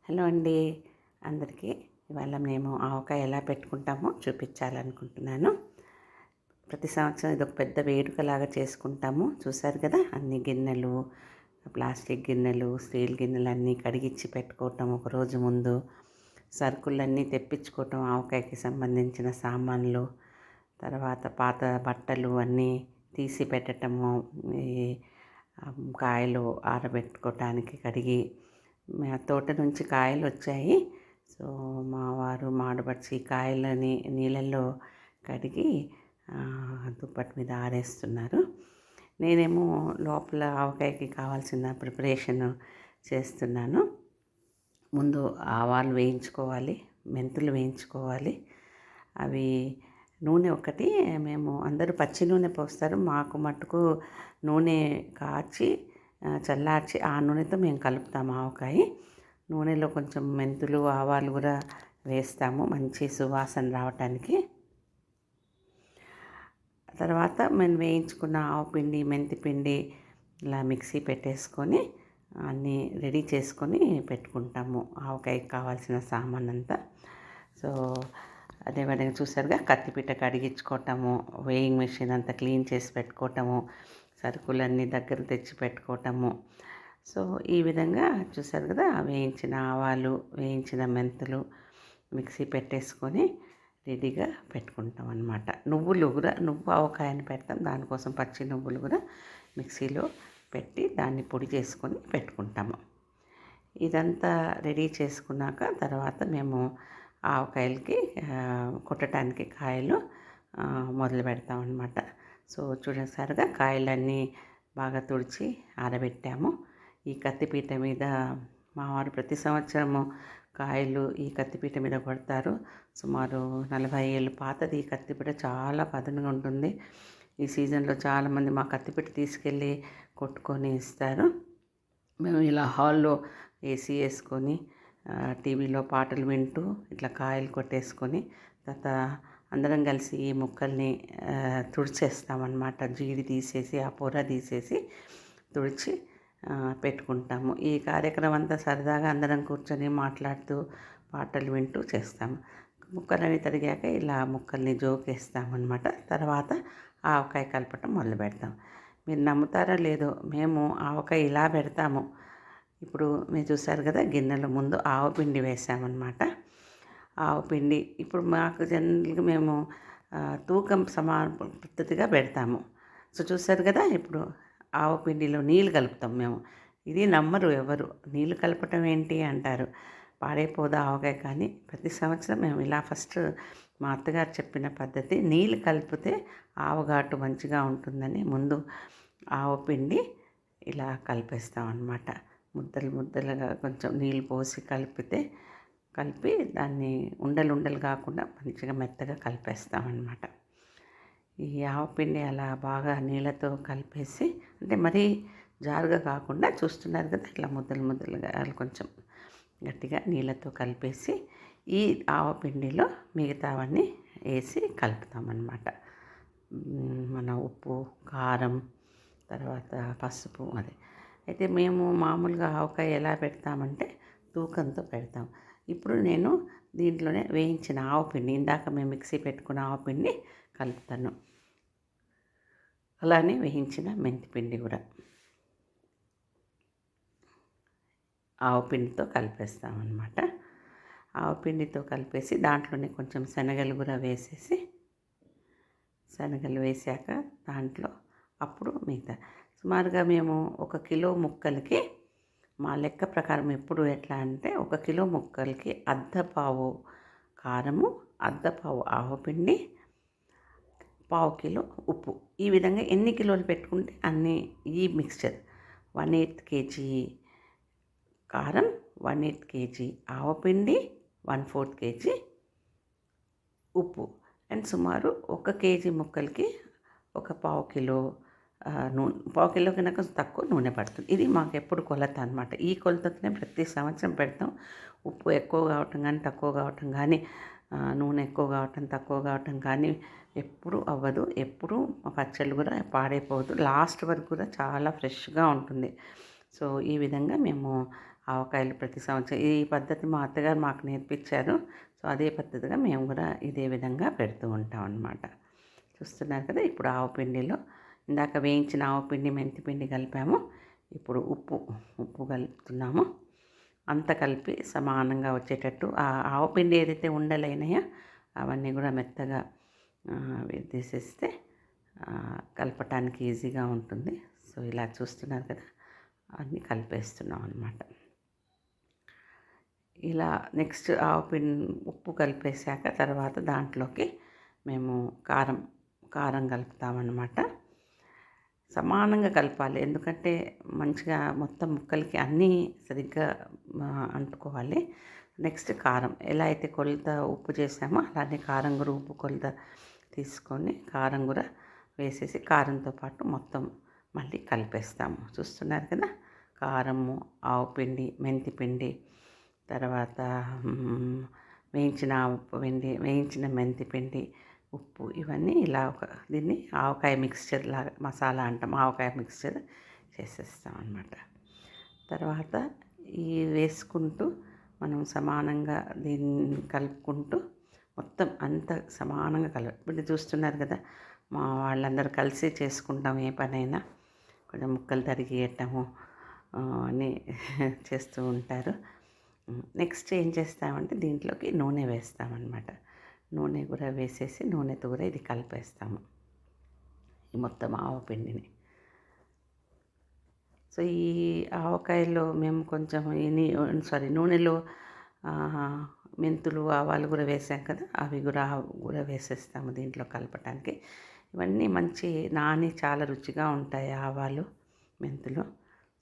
Hello అండి అందరికీ. ఇవాళ మేము ఆవకాయ ఎలా పెట్టుకుంటామో చూపించాలనుకుంటున్నాను. ప్రతి సంవత్సరం ఇదొక పెద్ద వేడుకలాగా చేసుకుంటాము. చూసారు కదా, అన్ని గిన్నెలు, ప్లాస్టిక్ గిన్నెలు, స్టీల్ గిన్నెలు అన్నీ కడిగిచ్చి పెట్టుకోవటం, ఒకరోజు ముందు సరుకులన్నీ తెప్పించుకోవటం, ఆవకాయకి సంబంధించిన సామాన్లు, తర్వాత పాత బట్టలు అన్నీ తీసి పెట్టటము, ఈ కాయలు ఆరబెట్టుకోవటానికి కడిగి, మా తోట నుంచి కాయలు వచ్చాయి. సో మా వారు మాడబడిచి కాయలని నీళ్ళల్లో కడిగి దుప్పటి మీద ఆరేస్తున్నారు. నేనేమో లోపల ఆవకాయకి కావాల్సిన ప్రిపరేషన్ చేస్తున్నాను. ముందు ఆవాలు వేయించుకోవాలి, మెంతులు వేయించుకోవాలి. అవి నూనె ఒకటి, మేము అందరూ పచ్చి నూనె పోస్తారు, మాకు మటుకు నూనె కాచి చల్లార్చి ఆ నూనెతో మేము కలుపుతాము ఆవకాయ. నూనెలో కొంచెం మెంతులు, ఆవాలు కూడా వేస్తాము మంచి సువాసన రావటానికి. తర్వాత మేము వేయించుకున్న ఆవపిండి, మెంతిపిండి ఇలా మిక్సీ పెట్టేసుకొని అన్నీ రెడీ చేసుకొని పెట్టుకుంటాము, ఆవకాయకి కావాల్సిన సామాన్ అంతా. సో అదేవిధంగా చూసారుగా, కత్తిపీట కడిగించుకోవటము, వేయింగ్ మెషిన్ అంతా క్లీన్ చేసి పెట్టుకోవటము, సరుకులన్నీ దగ్గర తెచ్చి పెట్టుకోవటము. సో ఈ విధంగా చూసారు కదా, వేయించిన ఆవాలు, వేయించిన మెంతులు మిక్సీ పెట్టేసుకొని రెడీగా పెట్టుకుంటాం అన్నమాట. నువ్వులు కూడా, నువ్వు ఆవకాయని పెడతాం, దానికోసం పచ్చి నువ్వులు కూడా మిక్సీలో పెట్టి దాన్ని పొడి చేసుకొని పెట్టుకుంటాము. ఇదంతా రెడీ చేసుకున్నాక తర్వాత మేము ఆవకాయలకి కొట్టడానికి కాయలు మొదలు పెడతాం అన్నమాట. సో చూడసారిగా కాయలన్నీ బాగా తుడిచి ఆరబెట్టాము. ఈ కత్తిపీట మీద మా వారు ప్రతి సంవత్సరము కాయలు ఈ కత్తిపీట మీద కొడతారు. సుమారు 40 ఏళ్ళు పాతది ఈ కత్తిపీట, చాలా పదునుగా ఉంటుంది. ఈ సీజన్లో చాలామంది మా కత్తిపీట తీసుకెళ్ళి కొట్టుకొని ఇస్తారు. మేము ఇలా హాల్లో ఏసీ వేసుకొని టీవీలో పాటలు వింటూ ఇట్లా కాయలు కొట్టేసుకొని తర్వాత అందరం కలిసి ఈ ముక్కల్ని తుడిచేస్తామన్నమాట. జీడి తీసేసి, ఆ పొర తీసేసి తుడిచి పెట్టుకుంటాము. ఈ కార్యక్రమం అంతా సరదాగా అందరం కూర్చొని మాట్లాడుతూ పాటలు వింటూ చేస్తాము. ముక్కలని తరిగాక ఇలా ముక్కల్ని జోకేస్తామన్నమాట. తర్వాత ఆవకాయ కలపటం మొదలు పెడతాం. మీరు నమ్ముతారో లేదో, మేము ఆవకాయ ఇలా పెడతాము. ఇప్పుడు మీరు చూసారు కదా, గిన్నెల ముందు ఆవపిండి వేసామన్నమాట. ఆవపిండి ఇప్పుడు మాకు జనరల్గా మేము తూకం సమాన పద్ధతిగా పెడతాము. సో చూసారు కదా, ఇప్పుడు ఆవపిండిలో నీళ్ళు కలుపుతాం మేము. ఇది నమ్మరు ఎవరు, నీళ్ళు కలపటం ఏంటి అంటారు, పాడైపోదా ఆవకాయ. కానీ ప్రతి సంవత్సరం మేము ఇలా ఫస్ట్ మా అత్తగారు చెప్పిన పద్ధతి, నీళ్ళు కలిపితే ఆవగాటు మంచిగా ఉంటుందని ముందు ఆవపిండి ఇలా కలిపేస్తాం అన్నమాట. ముద్దలు ముద్దలుగా కొంచెం నీళ్ళు పోసి కలిపి దాన్ని ఉండలు కాకుండా మంచిగా మెత్తగా కలిపేస్తామన్నమాట. ఈ ఆవపిండి అలా బాగా నీళ్ళతో కలిపేసి, అంటే మరీ జారుగా కాకుండా చూస్తున్నారు కదా, ఇట్లా ముద్దలుగా కొంచెం గట్టిగా నీళ్ళతో కలిపేసి ఈ ఆవపిండిలో మిగతావన్నీ వేసి కలుపుతామన్నమాట. మన ఉప్పు, కారం, తర్వాత పసుపు. అయితే మేము మామూలుగా ఆవకాయ ఎలా పెడతామంటే తూకంతో పెడతాం. ఇప్పుడు నేను దీంట్లోనే వేయించిన ఆవపిండి, ఇందాక మేము మిక్సీ పెట్టుకున్న ఆవపిండి కలుపుతాను. అలానే వేయించిన మెంతిపిండి కూడా ఆవపిండితో కలిపేస్తామన్నమాట. ఆవపిండితో కలిపేసి దాంట్లోనే కొంచెం శనగలు కూడా వేసేసి, శనగలు వేసాక దాంట్లో అప్పుడు మిగతా సుమారుగా మేము 1 కిలో ముక్కలకి, మా లెక్క ప్రకారం ఎప్పుడు ఎట్లా అంటే 1 కిలో ముక్కలకి అర్ధపావు కారము, అర్ధపావు ఆవపిండి, 1/2 కిలో ఉప్పు. ఈ విధంగా ఎన్ని కిలోలు పెట్టుకుంటే అన్ని ఈ మిక్స్చర్ 1/8 కేజీ కారం, 1/8 కేజీ ఆవపిండి, 1/4 కేజీ ఉప్పు, అండ్ సుమారు 1 కేజీ ముక్కలకి 1/4 కిలో నూనె, 1/4 కిలో కన్నా కొంచెం తక్కువ నూనె పడుతుంది. ఇది మాకు ఎప్పుడు కొలత అనమాట. ఈ కొలతతోనే ప్రతి సంవత్సరం పెడతాం. ఉప్పు ఎక్కువ కావటం కానీ తక్కువ కావటం కానీ, నూనె ఎక్కువ కావటం తక్కువ కావటం కానీ ఎప్పుడు అవ్వదు. ఎప్పుడు పచ్చళ్ళు కూడా పాడైపోవద్దు, లాస్ట్ వరకు కూడా చాలా ఫ్రెష్గా ఉంటుంది. సో ఈ విధంగా మేము ఆవకాయలు ప్రతి సంవత్సరం ఈ పద్ధతి మా అత్తగారు మాకు నేర్పించారు. సో అదే పద్ధతిగా మేము కూడా ఇదే విధంగా పెడుతూ ఉంటాం అన్నమాట. చూస్తున్నారు కదా, ఇప్పుడు ఆవపిండిలో ఇందాక వేయించిన ఆవపిండి మెంతిపిండి కలిపాము. ఇప్పుడు ఉప్పు కలుపుతున్నాము. అంతా కలిపి సమానంగా వచ్చేటట్టు ఆ ఆవపిండి ఏదైతే ఉండలైనాయో అవన్నీ కూడా మెత్తగా తీసేస్తే కలపటానికి ఈజీగా ఉంటుంది. సో ఇలా చూస్తున్నారు కదా, అన్నీ కలిపేస్తున్నాం అన్నమాట. ఇలా నెక్స్ట్ ఉప్పు కలిపేసాక తర్వాత దాంట్లోకి మేము కారం కలుపుతామన్నమాట. సమానంగా కలపాలి, ఎందుకంటే మంచిగా మొత్తం ముక్కలకి అన్నీ సరిగ్గా అంటుకోవాలి. నెక్స్ట్ కారం ఎలా అయితే కొలత ఉప్పు చేసామో అలానే కారం కూడా ఉప్పు కొలత తీసుకొని కారం కూడా వేసేసి కారంతో పాటు మొత్తం మళ్ళీ కలిపేస్తాము. చూస్తున్నారు కదా, కారము, ఆవుపిండి, మెంతిపిండి, తర్వాత వేయించిన మెంతిపిండి, ఉప్పు, ఇవన్నీ ఇలా దీన్ని ఆవకాయ మిక్స్చర్ లాగా మసాలా అంటాం, ఆవకాయ మిక్స్చర్ చేసేస్తాం అన్నమాట. తర్వాత ఈ వేసుకుంటూ మనం సమానంగా దీన్ని కలుపుకుంటూ మొత్తం అంతా సమానంగా ఇప్పుడు చూస్తున్నారు కదా, మా వాళ్ళందరూ కలిసి చేసుకుంటాం ఏ పనైనా. కొంచెం ముక్కలు తరిగేయటము అని చేస్తూ ఉంటారు. నెక్స్ట్ ఏం చేస్తామంటే దీంట్లోకి నూనె వేస్తామన్నమాట. నూనె కూడా వేసేసి నూనెతో కూడా ఇది కలిపేస్తాము, ఈ మొత్తం ఆవపిండిని. సో ఈ ఆవకాయలో మేము కొంచెం నూనెలో మెంతులు, ఆవాలు కూడా వేసాం కదా, అవి కూడా వేసేస్తాము దీంట్లో కలపటానికి. ఇవన్నీ మంచి చాలా రుచిగా ఉంటాయి ఆవాలు, మెంతులు.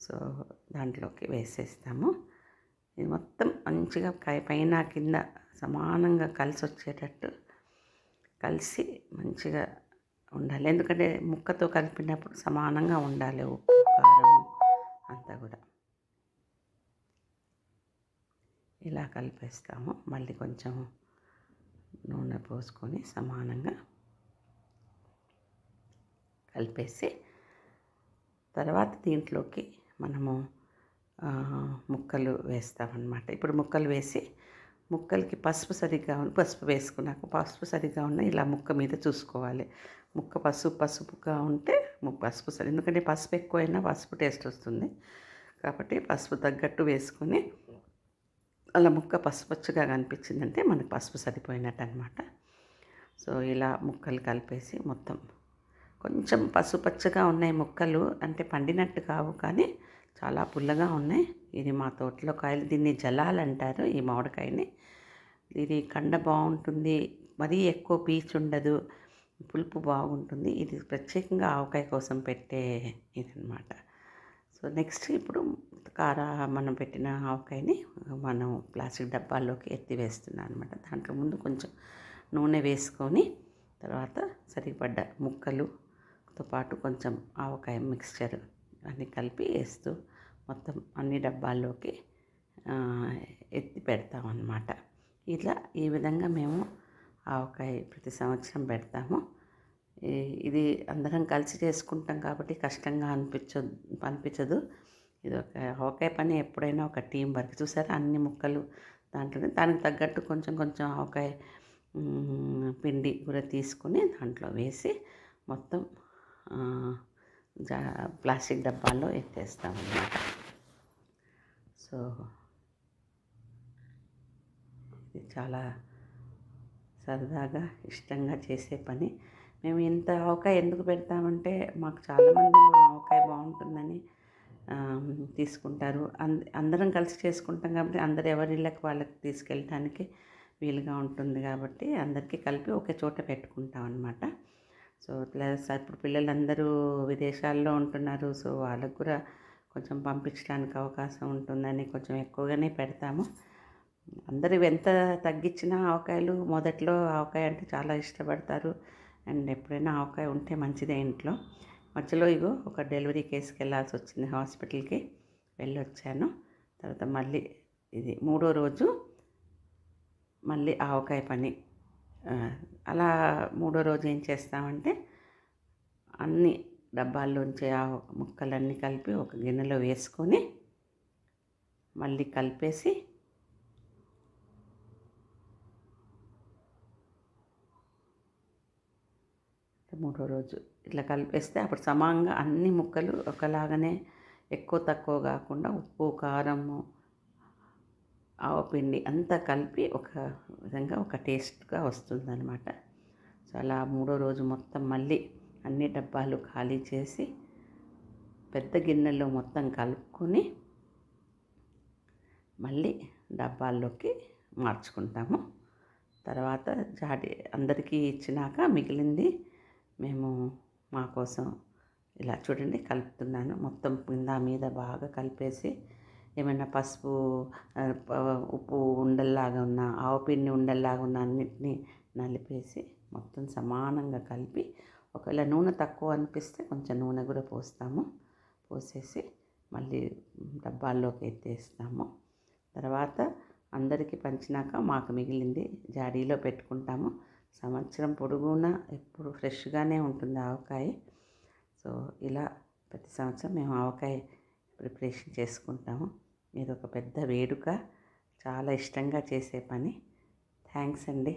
సో దాంట్లోకి వేసేస్తాము. ఇది మొత్తం మంచిగా పైన కింద సమానంగా కలిసి వచ్చేటట్టు కలిసి మంచిగా ఉండాలి, ఎందుకంటే ముక్కతో కలిపినప్పుడు సమానంగా ఉండాలి ఉప్పు, కారము అంతా కూడా. ఇలా కలిపేస్తాము. మళ్ళీ కొంచెం నూనె పోసుకొని సమానంగా కలిపేసి తర్వాత దీంట్లోకి మనము ముక్కలు వేస్తామన్నమాట. ఇప్పుడు ముక్కలు వేసి ముక్కలకి పసుపు వేసుకున్నాక పసుపు సరిగ్గా ఉన్న ఇలా ముక్క మీద చూసుకోవాలి. ముక్క పసుపుగా ఉంటే పసుపు ఎందుకంటే పసుపు ఎక్కువైనా పసుపు టేస్ట్ వస్తుంది కాబట్టి పసుపు తగ్గట్టు వేసుకొని అలా ముక్క పసుపచ్చగా కనిపించిందంటే మనకు పసుపు సరిపోయినట్టు అనమాట. సో ఇలా ముక్కలు కలిపేసి మొత్తం కొంచెం పసుపచ్చగా ఉన్నాయి ముక్కలు, అంటే పండినట్టు కావు కానీ చాలా పుల్లగా ఉన్నాయి. ఇది మా తోటలో కాయలు, దీన్ని జలాలు అంటారు ఈ మామిడికాయని. ఇది కండ బాగుంటుంది, మరీ ఎక్కువ పీచు ఉండదు, పులుపు బాగుంటుంది. ఇది ప్రత్యేకంగా ఆవకాయ కోసం పెట్టే ఇదనమాట. సో నెక్స్ట్ ఇప్పుడు మనం పెట్టిన ఆవకాయని మనం ప్లాస్టిక్ డబ్బాల్లోకి ఎత్తి వేస్తున్నాను అనమాట. దాంట్లో ముందు కొంచెం నూనె వేసుకొని తర్వాత సరిపడ్డ ముక్కలుతో పాటు కొంచెం ఆవకాయ మిక్స్చర్ అన్నీ కలిపి వేస్తూ మొత్తం అన్ని డబ్బాల్లోకి ఎత్తి పెడతామన్నమాట. ఈ విధంగా మేము ఆవకాయ ప్రతి సంవత్సరం పెడతాము. ఇది అందరం కలిసి చేసుకుంటాం కాబట్టి కష్టంగా అనిపించదు. ఇది ఒక ఆవకాయ పని ఎప్పుడైనా ఒక టీం వర్క్. చూసారా, అన్ని ముక్కలు దానికి తగ్గట్టు కొంచెం కొంచెం ఆవకాయ పిండి కూడా తీసుకుని దాంట్లో వేసి మొత్తం ప్లాస్టిక్ డబ్బాల్లో ఎత్తేస్తాం అన్నమాట. సో ఇది చాలా సరదాగా ఇష్టంగా చేసే పని. మేము ఇంత ఆవకాయ ఎందుకు పెడతామంటే మాకు చాలామంది మా ఆవకాయ బాగుంటుందని తీసుకుంటారు. అందరం కలిసి చేసుకుంటాం కాబట్టి అందరు ఎవరి ఇళ్ళకి వాళ్ళకి తీసుకెళ్ళటానికి వీలుగా ఉంటుంది కాబట్టి అందరికీ కలిపి ఒకే చోట పెట్టుకుంటాం అన్నమాట. సో ప్లస్ ఇప్పుడు పిల్లలందరూ విదేశాల్లో ఉంటున్నారు, సో వాళ్ళకు కూడా కొంచెం పంపించడానికి అవకాశం ఉంటుందని కొంచెం ఎక్కువగానే పెడతాము. అందరూ ఎంత తగ్గించినా ఆవకాయలు మొదట్లో ఆవకాయ అంటే చాలా ఇష్టపడతారు. అండ్ ఎప్పుడైనా ఆవకాయ ఉంటే మంచిదే ఇంట్లో. మధ్యలో ఒక డెలివరీ కేసుకి వెళ్ళాల్సి వచ్చింది, హాస్పిటల్కి వెళ్ళొచ్చాను. తర్వాత మళ్ళీ ఇది 3వ రోజు మళ్ళీ ఆవకాయ పని. అలా 3వ రోజు ఏం చేస్తామంటే అన్ని డబ్బాల్లోంచి ముక్కలన్నీ కలిపి ఒక గిన్నెలో వేసుకొని మళ్ళీ కలిపేసి మూడో రోజు ఇట్లా కలిపేస్తే అప్పుడు సమానంగా అన్ని ముక్కలు ఒకలాగానే ఎక్కువ తక్కువ కాకుండా ఉప్పు కారము ఆవపిండి అంతా కలిపి ఒక విధంగా ఒక టేస్ట్గా వస్తుందన్నమాట. సో అలా మూడో రోజు మొత్తం మళ్ళీ అన్ని డబ్బాలు ఖాళీ చేసి పెద్ద గిన్నెలో మొత్తం కలుపుకొని మళ్ళీ డబ్బాల్లోకి మార్చుకుంటాము. తర్వాత అందరికీ ఇచ్చినాక మిగిలింది మేము మా కోసం ఇలా చూడండి కలుపుతున్నాను. మొత్తం కింద మీద బాగా కలిపేసి ఏమైనా పసుపు ఉప్పు ఉండల్లాగా ఉన్న ఆవపిండి ఉండల్లాగా ఉన్న అన్నిటినీ నలిపేసి మొత్తం సమానంగా కలిపి ఒకవేళ నూనె తక్కువ అనిపిస్తే కొంచెం నూనె కూడా పోసేసి మళ్ళీ డబ్బాల్లోకి ఎత్తేస్తాము. తర్వాత అందరికీ పంచినాక మాకు మిగిలింది జాడీలో పెట్టుకుంటాము. సంవత్సరం పొడుగునా ఎప్పుడు ఫ్రెష్గానే ఉంటుంది ఆవకాయ. సో ఇలా ప్రతి సంవత్సరం మేము ఆవకాయ ప్రిపరేషన్ చేసుకుంటాము. ఇది ఒక పెద్ద వేడుక, చాలా ఇష్టంగా చేసే పని. థ్యాంక్స్ అండి.